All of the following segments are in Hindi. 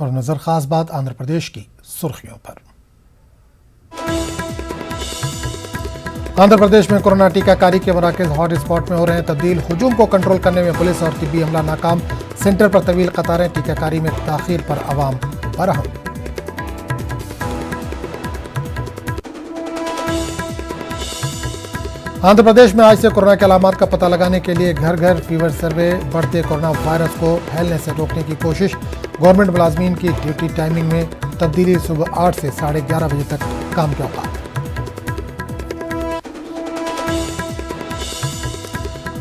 और नजर खास बात आंध्र प्रदेश की सुर्खियों पर। आंध्र प्रदेश में कोरोना टीकाकारी के मराकज हॉट स्पॉट में हो रहे हैं तब्दील। हुजूम को कंट्रोल करने में पुलिस और तिब्बी अमला नाकाम। सेंटर पर तवील कतारें, टीकाकारी में ताखीर पर अवाम बरहम। आंध्र प्रदेश में आज से कोरोना के अलामात का पता लगाने के लिए घर घर फीवर सर्वे। बढ़ते कोरोना वायरस को फैलने से रोकने की कोशिश। गवर्नमेंट मुलाजमीन की ड्यूटी टाइमिंग में तब्दीली। सुबह 8 से 11:30 बजे तक काम के औकात।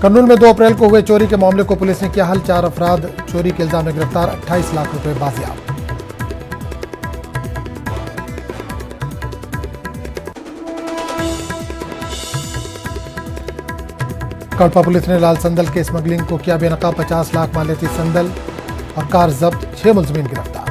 कर्नूल में 2 अप्रैल को हुए चोरी के मामले को पुलिस ने किया हल। 4 अफराद चोरी के इल्जाम में गिरफ्तार। 28 लाख रुपए बाजियाब। कड़पा पुलिस ने लाल संदल के स्मगलिंग को किया बेनकाब। 50 लाख मान लेती संदल और कार जब्त। 6 मुलजमीन गिरफ्तार।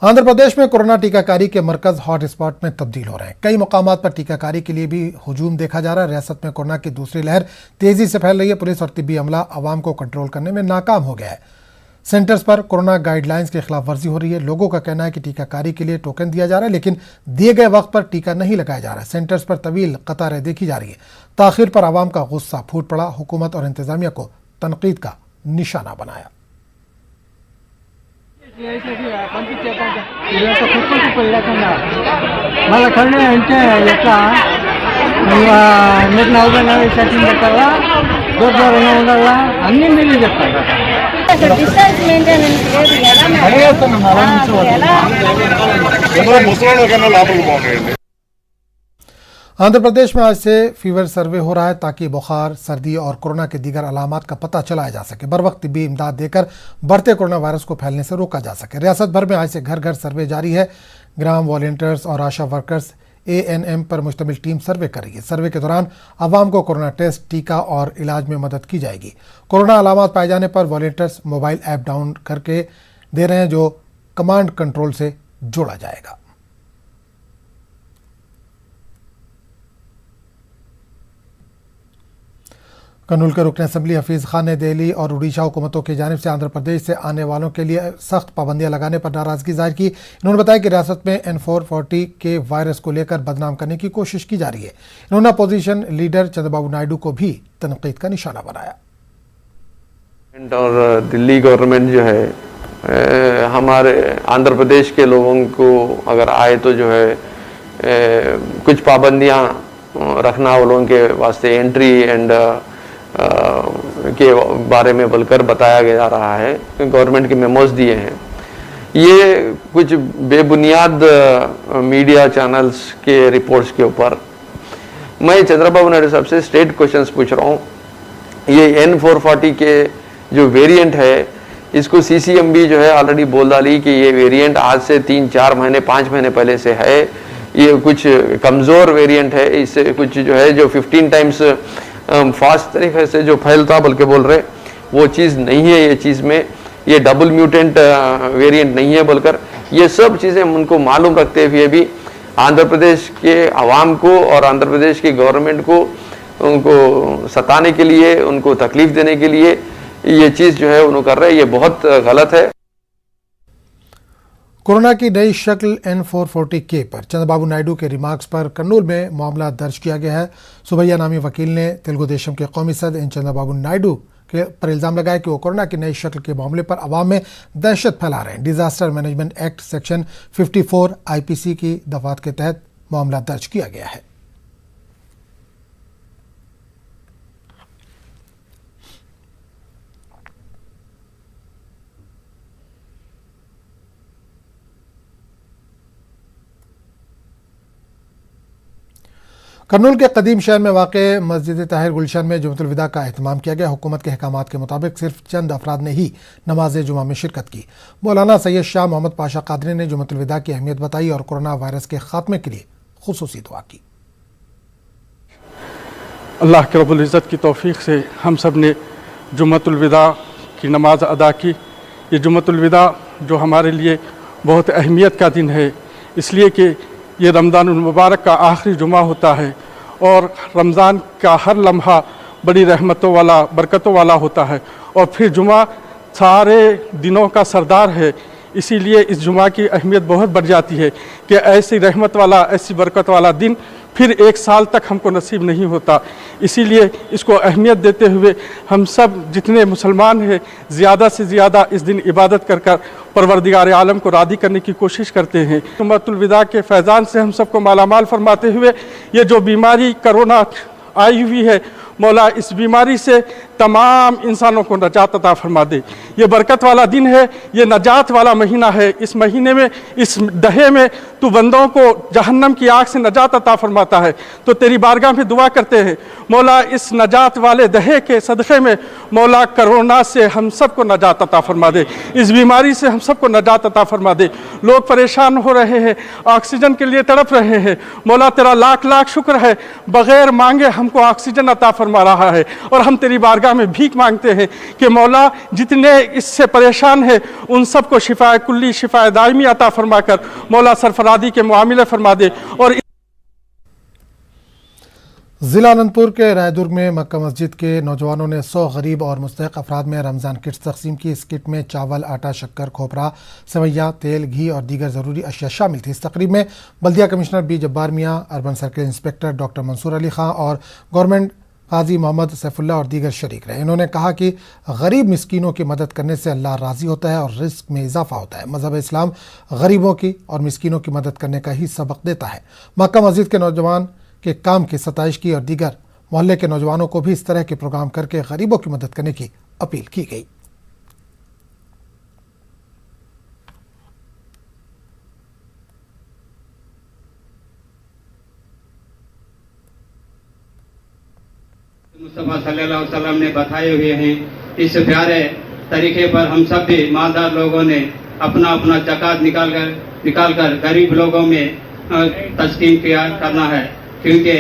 आंध्र प्रदेश में कोरोना टीकाकारी के मरकज हॉट स्पॉट में तब्दील हो रहे हैं। कई मुकामात पर टीकाकारी के लिए भी हुजूम देखा जा रहा है। रियासत में कोरोना की दूसरी लहर तेजी से फैल रही है। पुलिस और तिब्बी अमला अवाम को कंट्रोल करने में नाकाम हो गया है। सेंटर्स पर कोरोना गाइडलाइंस की खिलाफ वर्जी हो रही है। लोगों का कहना है कि टीकाकारी के लिए टोकन दिया जा रहा है, लेकिन दिए गए वक्त पर टीका नहीं लगाया जा रहा है। सेंटर्स पर तवील कतारें देखी जा रही है। ताखिर पर अवाम का गुस्सा फूट पड़ा। हुकूमत और इंतजामिया को तनकीद का निशाना बनाया। आंध्र प्रदेश में आज से फीवर सर्वे हो रहा है ताकि बुखार, सर्दी और कोरोना के दीगर अलामात का पता चलाया जा सके। बर वक्त तिब्बी इमदाद देकर बढ़ते कोरोना वायरस को फैलने से रोका जा सके। रियासत भर में आज से घर घर सर्वे जारी है। ग्राम वॉलंटियर्स और आशा वर्कर्स ANM पर मुश्तमिल टीम सर्वे कर रही है। सर्वे के दौरान आवाम को कोरोना टेस्ट, टीका और इलाज में मदद की जाएगी। कोरोना अलामात पाए जाने पर वॉलंटियर्स मोबाइल ऐप डाउन करके दे रहे हैं, जो कमांड कंट्रोल से जोड़ा जाएगा। कर्नूल के रुकन असम्बली हफीज खान ने दिल्ली और उड़ीसा हुकूमतों की जानिब से आंध्र प्रदेश से आने वालों के लिए सख्त पाबंदियां लगाने पर नाराजगी जाहिर की। इन्होंने बताया कि रियासत में N440 के वायरस को लेकर बदनाम करने की कोशिश की जा रही है। इन्होंने अपोजिशन लीडर चंद्रबाबू नायडू को भी तनकीद का निशाना बनाया। और दिल्ली गवर्नमेंट जो है हमारे आंध्र प्रदेश के लोगों को अगर आए तो जो है कुछ पाबंदियां रखना वो लोगों के वास्ते एंट्री एंड के बारे में बोलकर बताया जा रहा है। गवर्नमेंट के मेमोज दिए हैं। ये कुछ बेबुनियाद मीडिया चैनल्स के रिपोर्ट्स के ऊपर मैं चंद्रबाबू नायडू साहब से स्ट्रेट क्वेश्चंस पूछ रहा हूँ। ये N440 के जो वेरिएंट है, इसको CCMB जो है ऑलरेडी बोल डाली कि ये वेरिएंट आज से 3-4 महीने 5 महीने पहले से है। ये कुछ कमज़ोर वेरिएंट है। इससे कुछ जो है जो 15 टाइम्स फास्ट तरीके से जो फैलता बल्कि बोल रहे वो चीज़ नहीं है। ये चीज़ में ये डबल म्यूटेंट वेरिएंट नहीं है बोलकर ये सब चीज़ें उनको मालूम रखते हुए भी आंध्र प्रदेश के आवाम को और आंध्र प्रदेश की गवर्नमेंट को उनको सताने के लिए, उनको तकलीफ देने के लिए ये चीज़ जो है उन्होंने कर रहे हैं। ये बहुत गलत है। कोरोना की नई शक्ल N440K पर चंद्रबाबू नायडू के रिमार्क्स पर कर्नूल में मामला दर्ज किया गया है। सुभैया नामी वकील ने तेलुगु देशम के कौमी सदर इन चंद्रबाबू नायडू के पर इल्ज़ाम लगाया कि वो कोरोना की नई शक्ल के मामले पर अवाम में दहशत फैला रहे हैं। Disaster management act section 54 IPC की दफात के तहत मामला दर्ज किया गया है। कर्नूल के कदीम शहर में वाक़ मस्जिद ताहिर गुलशन में जुम्मतुल विदा का एहतमाम किया गया। हुकूमत के अहकामात के मुताबिक सिर्फ चंद अफराद ने ही नमाज जुमा में शिरकत की। मौलाना सैयद शाह मोहम्मद पाशा कादरी ने जुम्मतुल विदा की अहमियत बताई और कोरोना वायरस के खात्मे के लिए खुसूसी दुआ की। अल्लाह के रब्बुल इज़्ज़त की तौफीक से हम सब ने जुम्मतुल विदा की नमाज अदा की। ये जुम्मतुल विदा जो हमारे लिए बहुत अहमियत का दिन है, इसलिए कि ये रमज़ान मुबारक का आखिरी जुमा होता है और रमज़ान का हर लम्हा बड़ी रहमतों वाला, बरकतों वाला होता है और फिर जुमा सारे दिनों का सरदार है। इसीलिए इस जुमा की अहमियत बहुत बढ़ जाती है कि ऐसी रहमत वाला, ऐसी बरकत वाला दिन फिर एक साल तक हमको नसीब नहीं होता। इसीलिए इसको अहमियत देते हुए हम सब जितने मुसलमान हैं ज़्यादा से ज़्यादा इस दिन इबादत कर कर परवरदिगार आलम को राज़ी करने की कोशिश करते हैं। जुम्मतुल विदा के फैज़ान से हम सबको मालामाल फरमाते हुए ये जो बीमारी कोरोना आई हुई है, मौला इस बीमारी से तमाम इंसानों को नजात अता फरमा दे। ये बरकत वाला दिन है, ये नजात वाला महीना है। इस महीने में, इस दहे में तू बंदों को जहन्नम की आग से नजात अता फरमाता है। तो तेरी बारगाह में दुआ करते हैं मौला इस नजात वाले दहे के सदक़े में मौला कोरोना से हम सबको नजात अता फरमा दे, इस बीमारी से हम सबको नजात अता फरमा दे। लोग परेशान हो रहे हैं, ऑक्सीजन के लिए तड़प रहे हैं। मौला तेरा लाख लाख शुक्र है, बग़ैर मांगे हमको ऑक्सीजन अता फरमा रहा है और हम तेरी बारगाह में भीख मांगते हैं कि मौला जितने इससे परेशान हैं उन सबको शिफाए कुल्ली, शिफाए दायमी अता फरमा कर मौला सरफरादी के मुआमिले फरमा दे। और जिला अनंतपुर के रायदुर्ग में मक्का मस्जिद के नौजवानों ने 100 गरीब और मुस्तहिक अफराद में रमज़ान किट्स तकसीम की। इस किट में चावल, आटा, शक्कर, खोपरा, सेवैयाँ, तेल, घी और दीगर ज़रूरी अशिया शामिल थी। इस तकरीब में बल्दिया commissioner B Jabbar Miyan, urban circle inspector doctor Mansoor Ali Khan और गवर्नमेंट काजी मोहम्मद सैफुल्लाह और दीगर शरीक रहे। इन्होंने कहा कि गरीब मिस्कीनों की मदद करने से अल्लाह राज़ी होता है और रिस्क में इजाफा होता है। मज़हब इस्लाम गरीबों की और मिस्कीनों की मदद करने का ही सबक देता है। मक्का मस्जिद के नौजवान के काम की सताइश की और दीगर मोहल्ले के नौजवानों को भी इस तरह के प्रोग्राम करके गरीबों की मदद करने की अपील की गई। मुस्तफा सल्लल्लाहु अलैहि वसल्लम ने बताए हुए हैं। इस प्यारे तरीके पर हम सब भी मालदार लोगों ने अपना अपना ज़कात निकाल कर गरीब लोगों में तस्कीम करना है, क्योंकि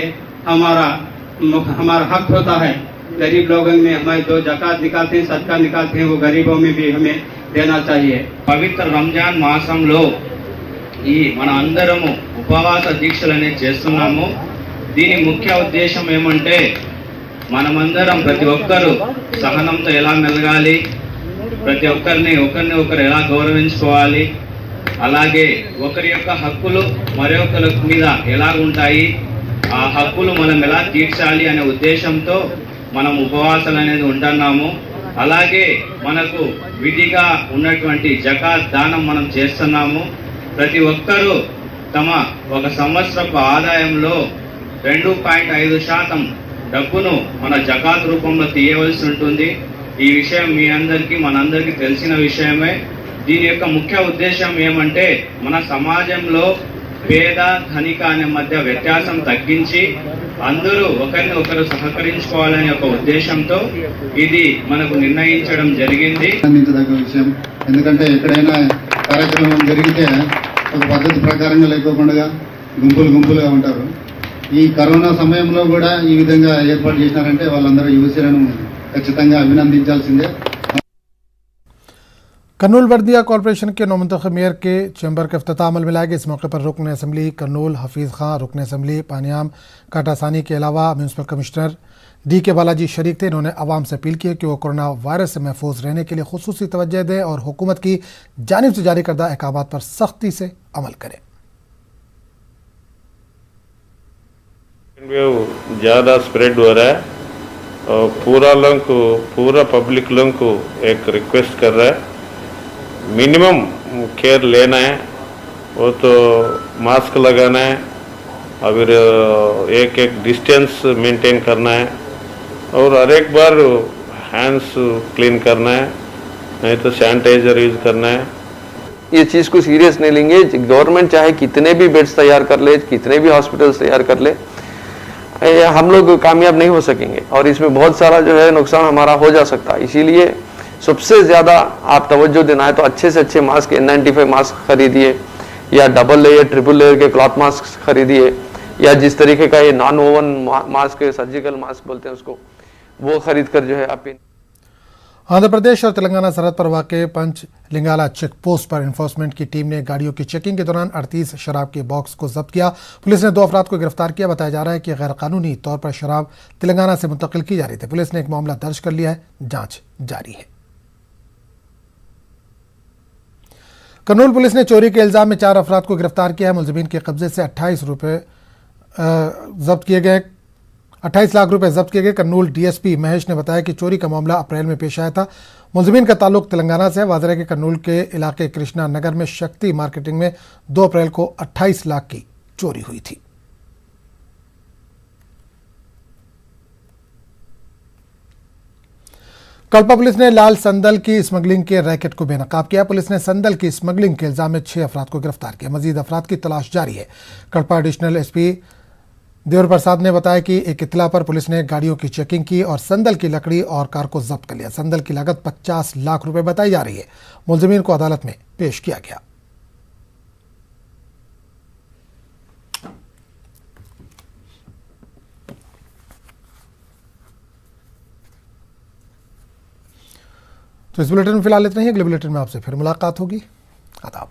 हमारा हक होता है। गरीब लोगों में हमारे जो ज़कात निकालते हैं, सदका निकालते हैं, वो गरीबों में भी हमें देना चाहिए। పవిత్ర రంజాన్ మాసంలో మన అందరము ఉపవాస దీక్షలనే చేస్తున్నాము। దీని ముఖ్య ఉద్దేశం ఏమంటే మనమందరం ప్రతి ఒక్కరు సహనంతో ఎలా మెలగాలి, ప్రతి ఒక్కరిని ఒకరు ఎలా గౌరవించుకోవాలి, అలాగే ఒకరి యొక్క హక్కులు మరొకరి మీద ఎలా ఉంటాయి, ఆ హక్కులు మనం ఎలా తీర్చాలి అనే ఉద్దేశంతో మనం ఉపవాసాలు అనేది ఉంటున్నాము। అలాగే మనకు విధిగా ఉన్నటువంటి జకాత్ దానం మనం చేస్తున్నాము। ప్రతి ఒక్కరూ తమ ఒక సంవత్సరపు ఆదాయంలో 2.5% డబ్బును మన జకాత్ రూపంలో తీయవలసి ఉంటుంది। ఈ విషయం మీ అందరికీ మనందరికీ తెలిసిన విషయమే। దీని యొక్క ముఖ్య ఉద్దేశం ఏమంటే మన సమాజంలో పేద ధనిక అనే మధ్య వ్యత్యాసం తగ్గించి అందరూ ఒకరినొకరు సహకరించుకోవాలనే ఒక ఉద్దేశంతో ఇది మనకు నిర్ణయించడం జరిగింది। ఆనందించదగ్గ విషయం, ఎందుకంటే ఎక్కడైనా కార్యక్రమం జరిగితే ఒక పద్ధతి ప్రకారంగా లేకోకుండా గుంపులుగా ఉంటారు। ఈ కరోనా సమయంలో కూడా ఈ విధంగా ఏర్పాటు చేశారంటే వాళ్ళందరూ యువకులను ఖచ్చితంగా అభినందించాల్సిందే। कर्नूल बर्दिया कॉरपोरेशन के नौमुंतखब मेयर के चैम्बर का इफ्तिताह अमल में लाया गया। इस मौके पर रुकन असम्बली कर्नूल हफीज़ खां, रुकन असम्बली पानियाम काटासानी के अलावा म्यूनसिपल कमिश्नर डी के बालाजी शरीक थे। इन्होंने आवाम से अपील की कि वो कोरोना वायरस से महफूज रहने के लिए खुसूसी तवज्जो दें और हुकूमत की जानिब से जारी करदा अहकामात पर सख्ती से अमल करें। ज़्यादा स्प्रेड हो रहा है और पूरा पब्लिक लोगों को एक रिक्वेस्ट कर रहा है, मिनिमम केयर लेना है। वो तो मास्क लगाना है, और एक डिस्टेंस मेंटेन करना है और हर एक बार हैंड्स क्लीन करना है, नहीं तो सैनिटाइजर यूज़ करना है। ये चीज़ को सीरियस नहीं लेंगे। गवर्नमेंट चाहे कितने भी बेड्स तैयार कर ले, कितने भी हॉस्पिटल्स तैयार कर ले, हम लोग कामयाब नहीं हो सकेंगे और इसमें बहुत सारा जो है नुकसान हमारा हो जा सकता है। इसीलिए सबसे ज़्यादा आप तवज्जो देना है तो अच्छे से अच्छे मास्क, N95 मास्क खरीदिए या डबल लेयर, ट्रिपल लेयर के क्लॉथ मास्क खरीदिए, या जिस तरीके का ये non woven mask, surgical mask बोलते हैं उसको, वो खरीद कर जो है आप आंध्र प्रदेश और तेलंगाना सरहद पर वाक़ पंचलिंगाला चेक पोस्ट पर एनफोर्समेंट की टीम ने गाड़ियों की चेकिंग के दौरान 38 शराब के बॉक्स को जब्त किया। पुलिस ने 2 अफराद को गिरफ्तार किया। बताया जा रहा है कि गैरकानूनी तौर पर शराब तेलंगाना से मुंतकिल की जा रही थी। पुलिस ने एक मामला दर्ज कर लिया है, जांच जारी है। कर्नूल पुलिस ने चोरी के इल्जाम में 4 अफराद को गिरफ्तार किया है। मुलजिमीन के कब्जे से 28 लाख रुपए जब्त किए गए। कर्नूल डीएसपी महेश ने बताया कि चोरी का मामला अप्रैल में पेश आया था। मुलजिमीन का ताल्लुक तेलंगाना से है। वाज़ेह है कि कर्नूल के इलाके कृष्णा नगर में शक्ति मार्केटिंग में 2 अप्रैल को 28 लाख की चोरी हुई थी। कल्पा पुलिस ने लाल संदल की स्मगलिंग के रैकेट को बेनकाब किया। पुलिस ने संदल की स्मगलिंग के इल्जाम में 6 अफराद को गिरफ्तार किया। मजीद अफराद की तलाश जारी है। कल्पा एडिशनल एसपी देवर प्रसाद ने बताया कि एक इत्तला पर पुलिस ने गाड़ियों की चेकिंग की और संदल की लकड़ी और कार को जब्त कर लिया। संदल की लागत 50 लाख रुपए बताई जा रही है। मुलजिमीन को अदालत में पेश किया गया। तो इस बुलेटिन में फिलहाल इतना ही। अगले बुलेटिन में आपसे फिर मुलाकात होगी। आदाब।